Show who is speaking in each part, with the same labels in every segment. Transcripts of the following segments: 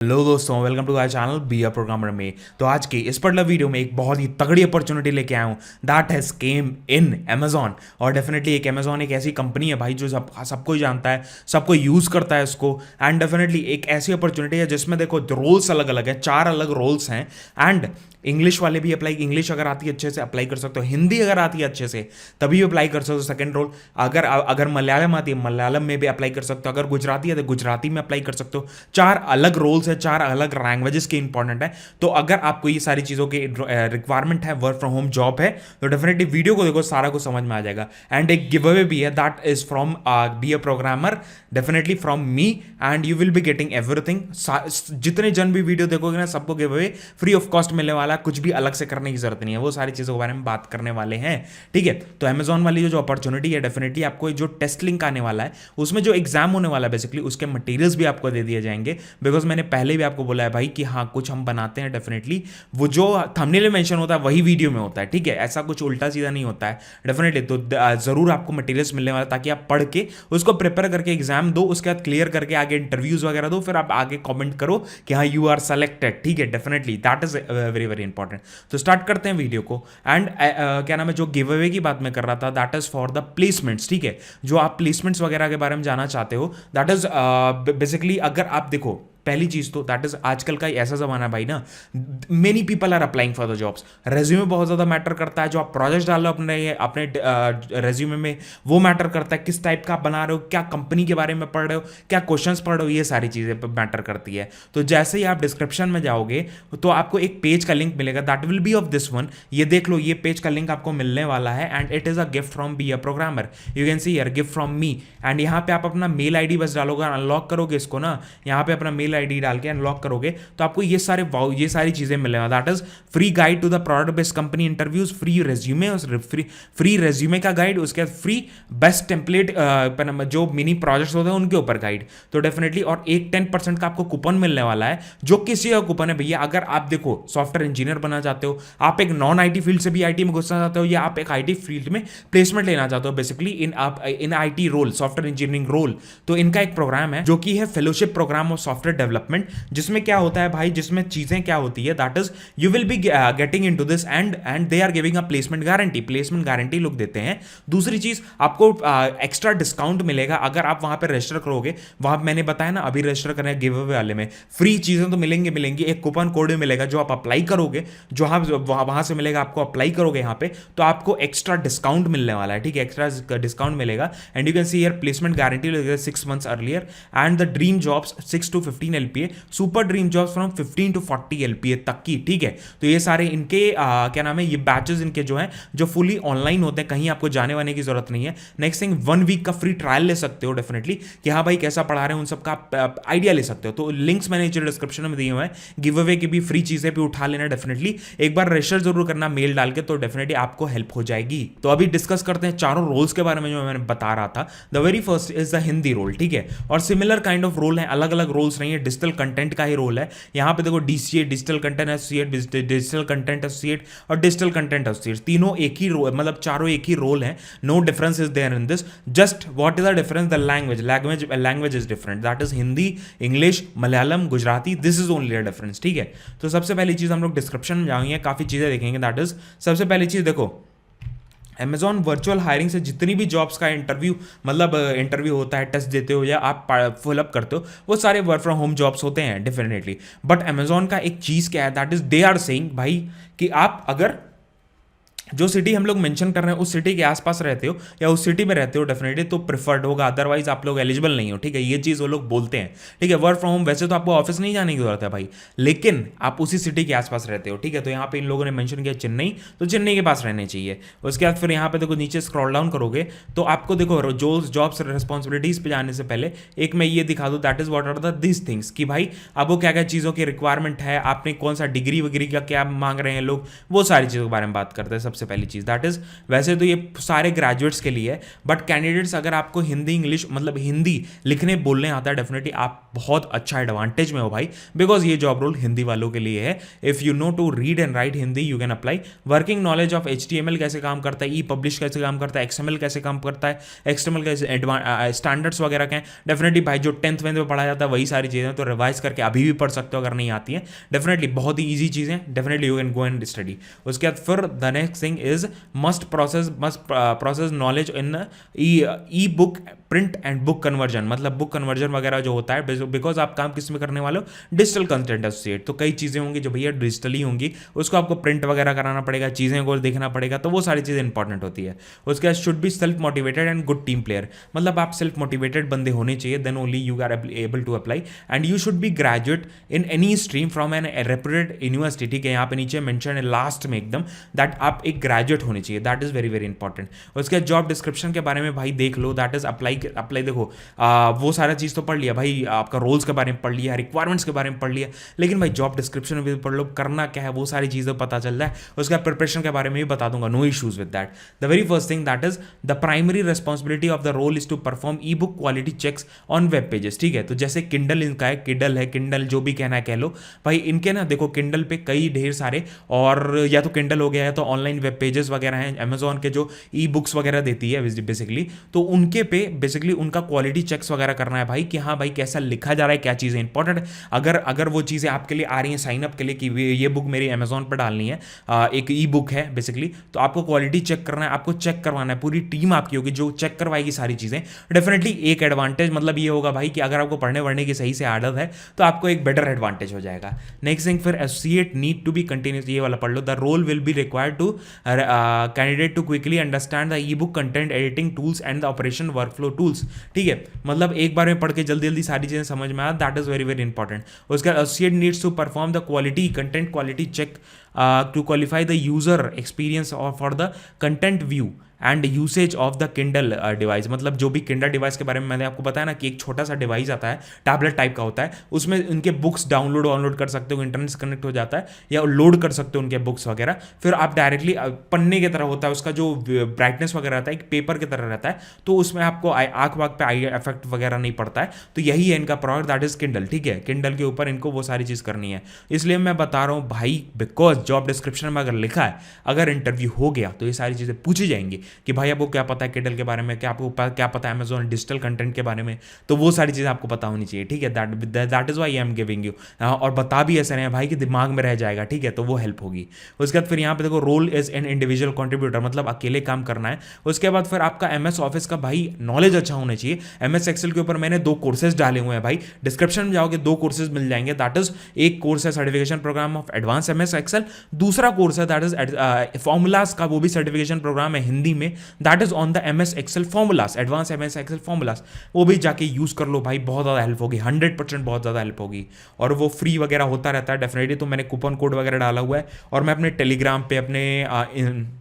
Speaker 1: Hello दोस्तों, welcome to our channel be a programmer में। तो आज के इस पर्टिकुलर वीडियो में एक बहुत ही तगड़ी अपॉर्चुनिटी लेके आया हूँ that has came in Amazon. और डेफिनेटली एक अमेजॉन एक ऐसी कंपनी है भाई जो सबको ही जानता है, सबको यूज़ करता है इसको। एंड डेफिनेटली एक ऐसी अपॉर्चुनिटी है जिसमें देखो रोल्स अलग अलग हैं, 4 अलग रोल्स हैं। एंड इंग्लिश वाले भी अप्लाई, इंग्लिश अगर आती है अच्छे से अप्लाई कर सकते हो, हिंदी अगर आती है अच्छे से तभी अप्लाई कर सकते हो सेकंड रोल। अगर अगर मलयालम आती है मलयालम में भी अप्लाई कर सकते हो, अगर गुजराती है तो गुजराती में अप्लाई कर सकते हो। 4 अलग रोल्स है, 4 अलग लैंग्वेजेस के इंपॉर्टेंट है। तो अगर आपको ये सारी चीज़ों की रिक्वायरमेंट है, वर्क फ्रॉम होम जॉब है, तो डेफिनेटली वीडियो को देखो, सारा कुछ समझ में आ जाएगा। एंड एक गिव अवे भी है that is from B a programmer, definitely from me, and you will be getting everything. जितने जन भी वीडियो देखोगे ना, सबको give away free of cost मिलने वाला, कुछ भी अलग से करने की जरूरत नहीं है। वो सारी चीज़ों के बारे में बात करने वाले हैं, ठीक है। तो अमेजॉन वाली जो अपॉर्चुनिटी है, डेफिनेटली आपको जो टेस्ट लिंक आने वाला है, उसमें जो एग्जाम होने वाला है बेसिकली उसके मटेरियल्स भी आपको दे दिए जाएंगे। बिकॉज मैंने पहले भी आपको बोला है भाई कि हाँ, कुछ हम बनाते हैं डेफिनेटली, वो जो थंबनेल में मेंशन होता है वही वीडियो में होता है, ठीक है। ऐसा कुछ उल्टा सीधा नहीं होता है डेफिनेटली। तो जरूर आपको मटेरियल्स मिलने वाला, ताकि आप पढ़ के उसको प्रिपेयर करके एग्जाम दो, उसके बाद क्लियर करके आगे इंटरव्यूज वगैरह दो, फिर आप आगे कमेंट करो कि हाँ यू आर सेलेक्टेड, ठीक है। Definitely that is very very important. तो स्टार्ट करते हैं वीडियो को। एंड क्या नाम है, जो गिव अवे की बात मैं कर रहा था, that is for the placements, ठीक है। जो आप प्लेसमेंट्स वगैरह के बारे में जानना चाहते हो, दैट इज बेसिकली, अगर आप देखो पहली चीज तो दैट इज आजकल का ऐसा जमाना है भाई ना, many people are applying for the jobs. Resume बहुत ज्यादा मैटर करता है, जो आप प्रोजेक्ट डाल रहे हो अपने अपने रेज्यूमे में, वो मैटर करता है। किस टाइप का आप बना रहे हो, क्या कंपनी के बारे में पढ़ रहे हो, क्या क्वेश्चंस पढ़ रहे हो, ये सारी चीजें मैटर करती है। तो जैसे ही आप डिस्क्रिप्शन में जाओगे तो आपको एक पेज का लिंक मिलेगा, that will be of this one. ये देख लो, ये पेज का लिंक आपको मिलने वाला है, and it is a gift from B a programmer. You can see here gift from me. And यहाँ पे आप अपना मेल आईडी बस डालोगे, अनलॉक करोगे इसको ना, यहाँ पे अपना मेल आईडी डाल के अनलॉक करोगे तो आपको ये सारी चीजें मिलेगा। That is free guide to the product based company interviews, free resume, free resume का गाइड, उसके बाद फ्री बेस्ट टेम्पलेट जो मिनी प्रोजेक्ट्स होते हैं उनके ऊपर गाइड। तो डेफिनेटली, और एक 10% का आपको कूपन मिलने वाला है, जो किसी का कूपन है भैया। अगर आप देखो सॉफ्टवेयर इंजीनियर बनना चाहते हो, आप एक नॉन आईटी फील्ड से भी आईटी में घुसना चाहते हो, या आप एक आईटी फील्ड में प्लेसमेंट लेना चाहते हो basically in IT role, software engineering role, तो इनका एक प्रोग्राम है जो कि है fellowship program of software development. जिसमें क्या होता है भाई, जिसमें चीजें क्या होती है, that is you will be getting into this and they are giving a placement guarantee लोग देते हैं। दूसरी चीज, आपको एक्स्ट्रा डिस्काउंट मिलेगा अगर आप वहां पे रजिस्टर करोगे। वहां मैंने बताया ना, अभी रजिस्टर करना है गिव अवे वाले में, फ्री चीजें तो मिलेंगी। एक कूपन कोड भी मिलेगा जो आप अप्लाई करोगे, जो आप वहां से मिलेगा, आपको अप्लाई करोगे यहाँ पे तो आपको एक्स्ट्रा डिस्काउंट मिलने वाला है, ठीक है। एक्स्ट्रा डिस्काउंट मिलेगा, and you can see here placement guarantee 6 months earlier, and the dream jobs 6 to 15 LPA, super dream jobs from 15 to 40 LPA तक की, ठीक है। तो ये सारे इनके क्या नाम है, ये बैचेस इनके जो हैं जो फुली ऑनलाइन होते हैं, कहीं आपको जाने वाने की जरूरत नहीं है। नेक्स्ट थिंग, 1 week का फ्री ट्रायल ले सकते हो डेफिनेटली, कि हाँ भाई कैसा पढ़ा रहे हैं उन सब का आइडिया ले सकते हो। तो लिंक्स मैंने डिस्क्रिप्शन में दिए हुए हैं, गिव अवे की भी फ्री चीजें भी उठा लेना डेफिनेटली। एक बार रजिस्टर जरूर करना मेल डाल के, तो डेफिनेटली आपको हेल्प हो जाएगी। तो अभी डिस्कस करते हैं चारों रोल्स के बारे में जो मैंने बता रहा था। The very first is the Hindi role, ठीक है। और सिमिलर काइंड ऑफ रोल है, अलग अलग रोल्स नहीं है, डिजिटल कंटेंट का ही रोल है। यहाँ पे देखो DCA, digital content associate, digital content associate और डिजिटल कंटेंट एसोसिएट, तीनों एक ही रोल, मतलब चारों एक ही रोल है। No difference is there in this, just what is the difference, the language is different, that is Hindi, English, Malayalam, Gujarati, this is only a difference, ठीक है। तो सबसे पहली चीज हम लोग डिस्क्रिप्शन में जाएंगे, काफी चीजें देखेंगे। दैट इज सबसे पहली चीज देखो, अमेजॉन वर्चुअल हायरिंग से जितनी भी जॉब्स का इंटरव्यू होता है, टेस्ट देते हो या आप फॉलोअप करते हो, वो सारे वर्क फ्रॉम होम जॉब्स होते हैं डेफिनेटली। बट अमेजॉन का एक चीज़ क्या है, that is they are saying भाई कि आप अगर जो सिटी हम लोग मेंशन कर रहे हैं उस सिटी के आसपास रहते हो या उस सिटी में रहते हो, डेफिनेटली तो प्रिफर्ड होगा, अदरवाइज आप लोग एलिजिबल नहीं हो, ठीक है। ये चीज़ वो लोग बोलते हैं, ठीक है। वर्क फ्रॉम होम वैसे तो आपको ऑफिस नहीं जाने की जरूरत है भाई, लेकिन आप उसी सिटी के आसपास रहते हो, ठीक है। तो यहाँ पे इन लोगों ने मेंशन किया चेन्नई, तो चेन्नई के पास रहने चाहिए। उसके बाद फिर यहाँ पे देखो नीचे स्क्रॉल डाउन करोगे तो आपको देखो जो जॉब्स रिस्पॉन्सिबिलिटीज पे जाने से पहले एक मैं ये दिखा दूँ, that is what are the this things, कि भाई अब वो क्या क्या चीज़ों की रिक्वायरमेंट है, आपने कौन सा डिग्री वगैरह का क्या मांग रहे हैं लोग, वो सारी चीज़ों के बारे में बात करते हैं। सबसे सबसे पहली चीज़ दैट इज़, वैसे तो ये सारे ग्रेजुएट्स के लिए है, बट कैंडिडेट्स अगर आपको हिंदी इंग्लिश मतलब हिंदी लिखने बोलने आता है, डेफिनेटली आप बहुत अच्छा एडवांटेज में हो भाई, बिकॉज ये जॉब रोल हिंदी वालों के लिए है। If you know to read and write Hindi you can apply. Working knowledge of HTML कैसे काम करता है, ई पब्लिश कैसे काम करता है, XML कैसे काम करता है, XML कैसे स्टैंडर्ड्स वगैरह क्या है, डेफिनेटली भाई जो 10th में पढ़ा जाता है वही सारी चीज़ें तो रिवाइज करके अभी भी पढ़ सकते हो अगर नहीं आती है। डेफिनेटली बहुत ही ईजी चीज़ें, definitely you can go and study. उसके बाद फिर the next thing is must process knowledge in E book print and book conversion, मतलब बुक कन्वर्जन वगैरह जो होता है, बिकॉज आप काम किस में करने वाले हो, डिजिटल कंटेंट एसोसिएट, तो कई चीज़ें होंगी जो भैया डिजिटली होंगी, उसको आपको प्रिंट वगैरह कराना पड़ेगा, चीज़ें को देखना पड़ेगा, तो वो सारी चीज़ें इंपॉर्टेंट होती है। उसके बाद should be self motivated and good team player, मतलब आप सेल्फ मोटिवेटेड बंदे होने चाहिए, then only you are able to apply. And you should be graduate in any stream from an reputed university, ठीक है, यहाँ पे नीचे मेंशन है लास्ट में एकदम, दैट आप एक ग्रेजुएट होने चाहिए, that is very very important. उसके बाद जॉब डिस्क्रिप्शन के बारे में भाई देख लो, दैट इज अप्लाई देखो, वो सारा चीज़ तो पढ़ लिया भाई, आपका रोल्स के बारे में पढ़ लिया, रिक्वायरमेंट्स के बारे में पढ़ लिया, लेकिन भाई जॉब डिस्क्रिप्शन में भी पढ़ लो, करना क्या है वो सारी चीज़ें पता चल रहा है। उसका प्रिपरेशन के बारे में भी बता दूंगा, no issues with that. The very first thing that is the primary responsibility of the role is to perform e book quality checks on web pages, ठीक है। तो जैसे किंडल इनका है, किंडल जो भी कहना है कह लो भाई, इनके ना देखो किंडल पे कई ढेर सारे, और या तो किंडल हो गया है तो ऑनलाइन वेब पेजेस वगैरह हैं, अमेजोन के जो ई बुक्स वगैरह देती है बेसिकली, तो उनके पे बेसिकली उनका क्वालिटी चेक्स वगैरह करना है भाई, कि हाँ भाई कैसा लिखा जा रहा है, क्या चीज़ें इंपॉर्टेंट है। अगर वो चीज़ें आपके लिए आ रही हैं साइन अप के लिए कि ये बुक मेरी अमेजोन पर डालनी है, एक ई बुक है बेसिकली, तो आपको क्वालिटी चेक करना है, आपको चेक करवाना है, पूरी टीम आपकी होगी जो चेक करवाएगी सारी चीज़ें। डेफिनेटली एक एडवांटेज मतलब ये होगा भाई कि अगर आपको पढ़ने वढ़ने की सही से आदत है तो आपको एक बेटर एडवांटेज हो जाएगा। नेक्स्ट थिंग फिर associate need to be continuous, ये वाला पढ़ लो, the role will be required to candidate to quickly understand the e book content editing tools and the operation workflow tools, ठीक है, मतलब एक बार में पढ़ के जल्दी जल्दी सारी चीज़ें समझ में आया, that is very very important. उसका associate needs to perform the quality content quality check to qualify the user experience और for the content view and usage of the Kindle device, मतलब जो भी किंडल डिवाइस के बारे में मैंने आपको बताया ना कि एक छोटा सा डिवाइस आता है, टैबलेट टाइप का होता है, उसमें उनके बुक्स डाउनलोड कर सकते हो, इंटरनेट से कनेक्ट हो जाता है, या लोड कर सकते हो उनके बुक्स वगैरह, फिर आप डायरेक्टली पन्ने की तरह होता है, उसका जो ब्राइटनेस वगैरह रहता है एक पेपर की तरह रहता है, तो उसमें आपको आँख वाँख पे आई इफेक्ट वगैरह नहीं पड़ता है, तो यही है इनका प्रोडक्ट, दैट इज किंडल, ठीक है। किंडल के ऊपर इनको वो सारी चीज़ करनी है, इसलिए मैं बता रहा हूँ भाई, बिकॉज जॉब डिस्क्रिप्शन में अगर लिखा है, अगर इंटरव्यू हो गया तो ये सारी चीज़ें पूछी जाएंगी कि भाई आपको क्या पता है किंडल के बारे में, क्या आपको क्या पता है अमेजोन डिजिटल कंटेंट के बारे में, तो वो सारी चीज़ें आपको पता होनी चाहिए, ठीक है। That is why I am giving you, और बता भी ऐसे रहे भाई कि दिमाग में रह जाएगा, ठीक है, तो वो हेल्प होगी। उसके बाद फिर यहाँ पे देखो role is an individual contributor, मतलब अकेले काम करना है। उसके बाद फिर आपका MS ऑफिस का भाई नॉलेज अच्छा होना चाहिए। MS एक्सेल के ऊपर मैंने 2 कोर्सेज डाले हुए हैं भाई, डिस्क्रिप्शन में जाओगे 2 कोर्सेज मिल जाएंगे, दैट इज एक कोर्स है certification program of advance MS excel, दूसरा कोर्स है दैट इज फॉर्मूलाज का, वो भी सर्टिफिकेशन प्रोग्राम है हिंदी में, that is on the MS excel formulas, advance MS excel formulas, वो भी जाके यूज कर लो भाई, बहुत ज़्यादा हेल्प होगी, 100% बहुत ज़्यादा हेल्प होगी, और वो फ्री वगैरह होता रहता है डेफिनेटली। तो मैंने कूपन कोड वगैरह डाला हुआ है, और मैं अपने टेलीग्राम पे, अपने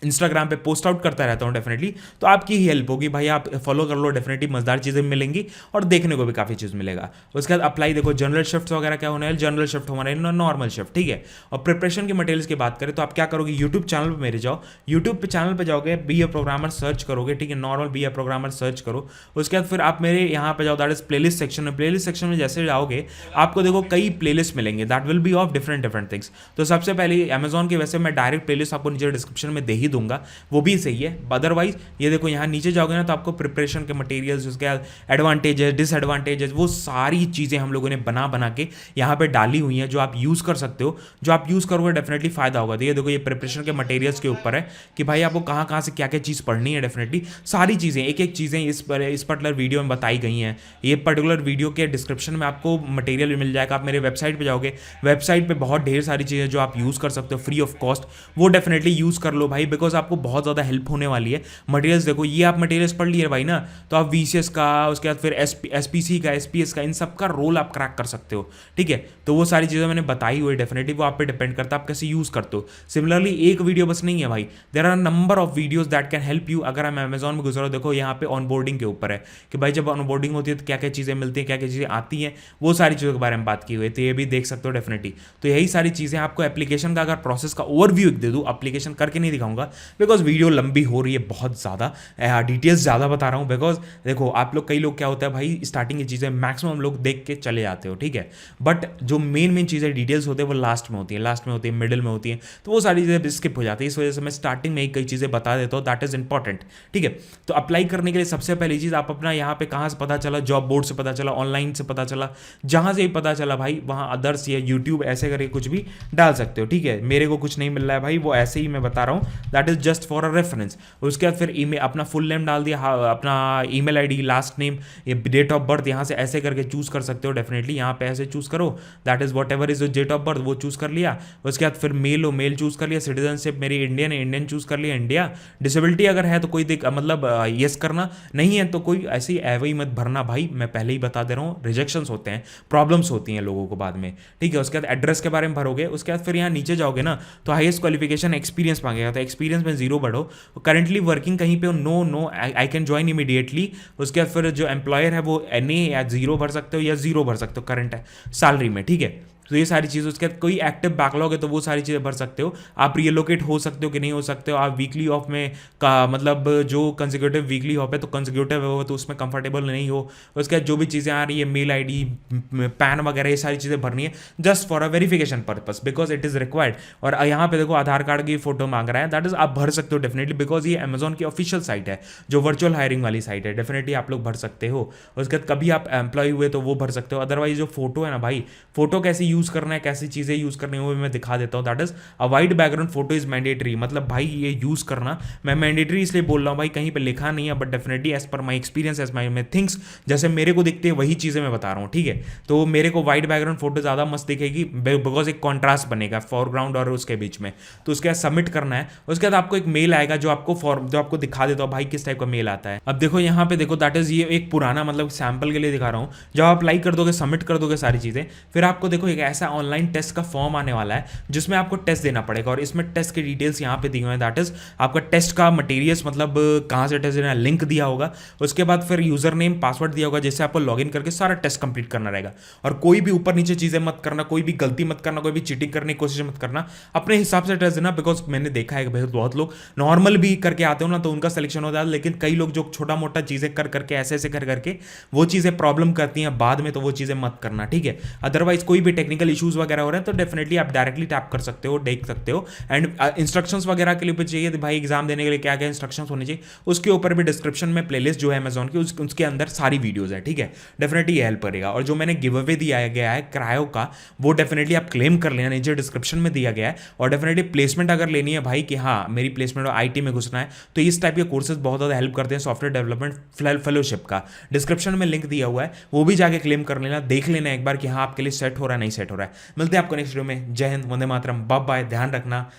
Speaker 1: इंस्टाग्राम पे पोस्ट आउट करता रहता हूँ डेफिनेटली, तो आपकी ही हेल्प होगी भाई, आप फॉलो कर लो, डेफिनेटली मजेदार चीज़ें मिलेंगी और देखने को भी काफ़ी चीज़ मिलेगा। उसके बाद अप्लाई देखो, जनरल शिफ्ट वगैरह क्या होने है, जनरल शिफ्ट हमारे नॉर्मल शिफ्ट, ठीक है। और प्रिपरेशन की मटेरियल्स की बात करें तो आप क्या करोगे, यूट्यूब चैनल पर मेरे जाओ, यूट्यूब पे चैनल पर जाओगे, BA प्रोग्रामर सर्च करोगे, ठीक है, नॉर्मल BA प्रोग्रामर सर्च करो। उसके बाद फिर आप मेरे यहाँ पे जाओ, दैट इज प्लेलिस्ट सेक्शन में, प्लेलिस्ट सेक्शन में जैसे जाओगे आपको देखो कई प्लेलिस्ट मिलेंगे, that will be of different things. तो सबसे पहले अमेजोन की वैसे मैं डायरेक्ट प्लेलिस्ट आपको नीचे डिस्क्रिप्शन में दे ही दूंगा, वो भी सही है। अदरवाइज ये देखो यहाँ नीचे जाओगे ना तो आपको प्रिपरेशन के मटेरियल्स, उसके एडवांटेजेस डिसएडवांटेजेस, वो सारी चीज़ें हम लोगों ने बना के यहाँ पे डाली हुई हैं, जो आप यूज़ कर सकते हो, जो आप यूज़ करोगे डेफिनेटली फायदा होगा। तो ये देखो, ये प्रिपरेशन के मटेरियल्स के ऊपर है कि भाई आपको कहाँ से क्या क्या चीज़ पढ़नी है, डेफिनेटली सारी चीज़ें, एक चीज़ें इस पर्टिकुलर वीडियो में बताई गई हैं। ये पर्टिकुलर वीडियो के डिस्क्रिप्शन में आपको मटेरियल मिल जाएगा, आप मेरे वेबसाइट पर जाओगे, वेबसाइट पर बहुत ढेर सारी चीज़ें जो आप यूज़ कर सकते हो फ्री ऑफ कॉस्ट, वो डेफिनेटली यूज़ कर लो भाई, बिकॉज आपको बहुत ज़्यादा हेल्प होने वाली है। मटेरियल्स देखो, ये आप मटेरियल्स पढ़ लिए भाई ना, तो आप VCS का, उसके बाद फिर SPC का, SPS का, इन सब का रोल आप क्रैक कर सकते हो। ठीक है, तो वो सारी चीज़ें मैंने बताई हुई, डेफिनेटली वो आप पे डिपेंड करता है आप कैसे यूज़ करते हो। सिमिलरली एक वीडियो बस नहीं है भाई, there are number of videos that can help you. अगर हम अमेजॉन में गुजरो, देखो यहाँ पे ऑनबोर्डिंग के ऊपर है कि भाई जब ऑनबोर्डिंग होती है तो क्या क्या चीज़ें मिलती हैं, क्या क्या चीज़ें आती हैं, वो सारी चीज़ों के बारे में बात की हुई है, तो ये भी देख सकते हो डेफिनेटली। तो यही सारी चीज़ें आपको एप्लीकेशन का अगर प्रोसेस का ओवरव्यू दे दूँ, एप्लीकेशन करके नहीं दिखाऊंगा बिकॉज वीडियो लंबी हो रही है बहुत ज़्यादा, डिटेल्स ज़्यादा बता रहा हूँ बिकॉज देखो आप लोग, कई लोग क्या होता है भाई, स्टार्टिंग की चीज़ें मैक्सिमम लोग देख के चले जाते हो। ठीक है, बट जो मेन चीज़ें डिटेल्स होते हैं वो लास्ट में होती है, लास्ट में होती है, मिडिल में होती है, तो वो सारी चीज़ें स्किप हो जाती है। इस वजह से मैं स्टार्टिंग में ही कई चीज़ें बता देता हूँ, दैट इज इंपॉर्टेंट। ठीक है, तो अप्लाई करने के लिए सबसे पहली चीज़ आप अपना यहाँ पे कहाँ से पता चला, जॉब बोर्ड से पता चला, ऑनलाइन से पता चला, जहाँ से भी पता चला भाई वहाँ अदर्स या यूट्यूब ऐसे करके कुछ भी डाल सकते हो। ठीक है, मेरे को कुछ नहीं मिल रहा है भाई, वो ऐसे ही मैं बता रहा हूँ, that is just for a reference. उसके बाद फिर ईमेल, अपना फुल नेम डाल दिया, अपना ईमेल आईडी, लास्ट नेम, ये डेट ऑफ बर्थ यहाँ से ऐसे करके चूज कर सकते हो। डेफिनेटली यहाँ पे ऐसे चूज करो, that is whatever is date of birth, वो चूज कर लिया। उसके बाद फिर मेल हो, मेल चूज कर लिया। सिटीजनशिप मेरी इंडियन है, इंडियन चूज कर लिया, इंडिया। डिसेबिलिटी अगर है तो कोई मतलब यस करना, नहीं है तो कोई ऐसी एवं मत भरना भाई, मैं पहले ही बता दे रहा हूँ, रिजेक्शंस होते हैं, प्रॉब्लम्स होती हैं लोगों को बाद में। ठीक है, उसके बाद एड्रेस के बारे में भरोगे, उसके बाद फिर यहाँ नीचे जाओगे ना तो हाईएस्ट क्वालिफिकेशन एक्सपीरियंस मांगेगा, तो एक्सपीरियंस में 0 बढ़ो, करंटली वर्किंग कहीं पे हो, no no I can join immediately. उसके बाद फिर जो एम्प्लॉयर है वो NA या 0 भर सकते हो, या 0 भर सकते हो करंट सैलरी में। ठीक है, तो ये सारी चीज़, उसके बाद कोई एक्टिव बैकलॉग है तो वो सारी चीज़ें भर सकते हो। आप रिलोकेट हो सकते हो कि नहीं हो सकते हो, आप वीकली ऑफ में का मतलब जो कंसेक्यूटिव वीकली ऑफ है तो कंसेक्यूटिव हो तो उसमें कंफर्टेबल नहीं हो। उसके बाद जो भी चीज़ें आ रही है, मेल ID, पैन वगैरह, ये सारी चीज़ें भरनी है just for a verification purpose, because it is required. और यहाँ पे देखो आधार कार्ड की फोटो मांग रहा है, दैट इज आप भर सकते हो डेफिनेटली, बिकॉज ये अमेजॉन की ऑफिशियल साइट है, जो वर्चुअल हायरिंग वाली साइट है, डेफिनेटली आप लोग भर सकते हो। उसके बाद कभी आप एम्प्लॉय हुए तो वो भर सकते हो। अदरवाइज जो फोटो है ना भाई, फोटो कैसे यूज़ करना है, कैसी चीज़ें यूज़ करनी है वो भी मैं दिखा देता हूँ। That is a white background photo is mandatory, मतलब भाई ये यूज़ करना, मैं मैंडेटरी इसलिए बोल रहा हूँ भाई, कहीं पे लिखा नहीं है, but definitely as per my experience, as my things, जैसे मेरे को दिखते हैं वही चीज़ें मैं बता रहा हूँ। ठीक है, तो मेरे को वाइट बैकग्राउंड फोटो ज़्यादा मस्त दिखेगी बिकॉज एक कॉन्ट्रास्ट बनेगा फोरग्राउंड और उसके बीच में। तो उसके बाद सबमिट करना है, उसके बाद आपको एक मेल आएगा जो आपको दिखा देता हूँ भाई किस टाइप का मेल आता है। अब देखो यहाँ पे देखो, दैट इज ये एक पुराना मतलब सैंपल के लिए दिखा रहा हूँ। जब आप अप्लाई कर दोगे, सबमिट कर दोगे सारी चीज़ें, फिर आपको देखो एक ऐसा ऑनलाइन टेस्ट का फॉर्म आने वाला है जिसमें आपको टेस्ट देना पड़ेगा, और इसमें टेस्ट की डिटेल्स यहाँ पे दी हुई है। दैट इज आपका टेस्ट का मटेरियल्स, मतलब कहाँ से टेस्ट देना, लिंक दिया होगा। उसके बाद फिर यूजर नेम, पासवर्ड दिया होगा, जिससे आपको लॉगिन करके सारा टेस्ट कंप्लीट करना रहेगा। और कोई भी ऊपर नीचे चीज़ें मत करना, कोई भी गलती मत करना, कोई भी चीटिंग करने की कोशिश मत करना, अपने हिसाब से टेस्ट देना। बिकॉज मैंने देखा है कि बहुत लोग नॉर्मल भी करके आते हो ना तो उनका सिलेक्शन होता है, लेकिन कई लोग जो छोटा मोटा चीज़ें कर करके ऐसे ऐसे कर करके वो चीज़ें प्रॉब्लम करती हैं बाद में, तो वो चीज़ें मत करना। ठीक है, अदरवाइज कोई भी टेक्निकल इशूज़ वगैरह हो रहे हैं तो डेफिनेटली आप डायरेक्टली टैप कर सकते हो, देख सकते हो। एंड इंस्ट्रक्शंस वगैरह के लिए भी चाहिए भाई, एग्जाम देने के लिए क्या क्या इंस्ट्रक्शंस होने चाहिए, उसके ऊपर भी डिस्क्रिप्शन में प्लेलिस्ट जो है अमेजॉन की, उसके अंदर सारी वीडियोज़ है। ठीक है, डेफिनेटली ये हेल्प करेगा। और जो मैंने गिव अवे दिया गया है क्रायो का, वो डेफिनेटली आप क्लेम कर लेना, नीचे डिस्क्रिप्शन में दिया गया है। और डेफिनेटली प्लेसमेंट अगर लेनी है भाई कि हाँ मेरी प्लेसमेंट और IT में घुसना है, तो इस टाइप के कोर्सेज बहुत ज़्यादा हेल्प करते हैं। सॉफ्टवेयर डेवलपमेंट फेलोशिप का डिस्क्रिप्शन में लिंक दिया हुआ है, वो भी जाके क्लेम कर लेना, देख लेना एक बार कि हाँ आपके लिए सेट हो रहा है नहीं सेट हो रहा है। मिलते हैं आपको नेक्स्ट वीडियो में। जय हिंद, वंदे मातरम, बाय बाय, ध्यान रखना।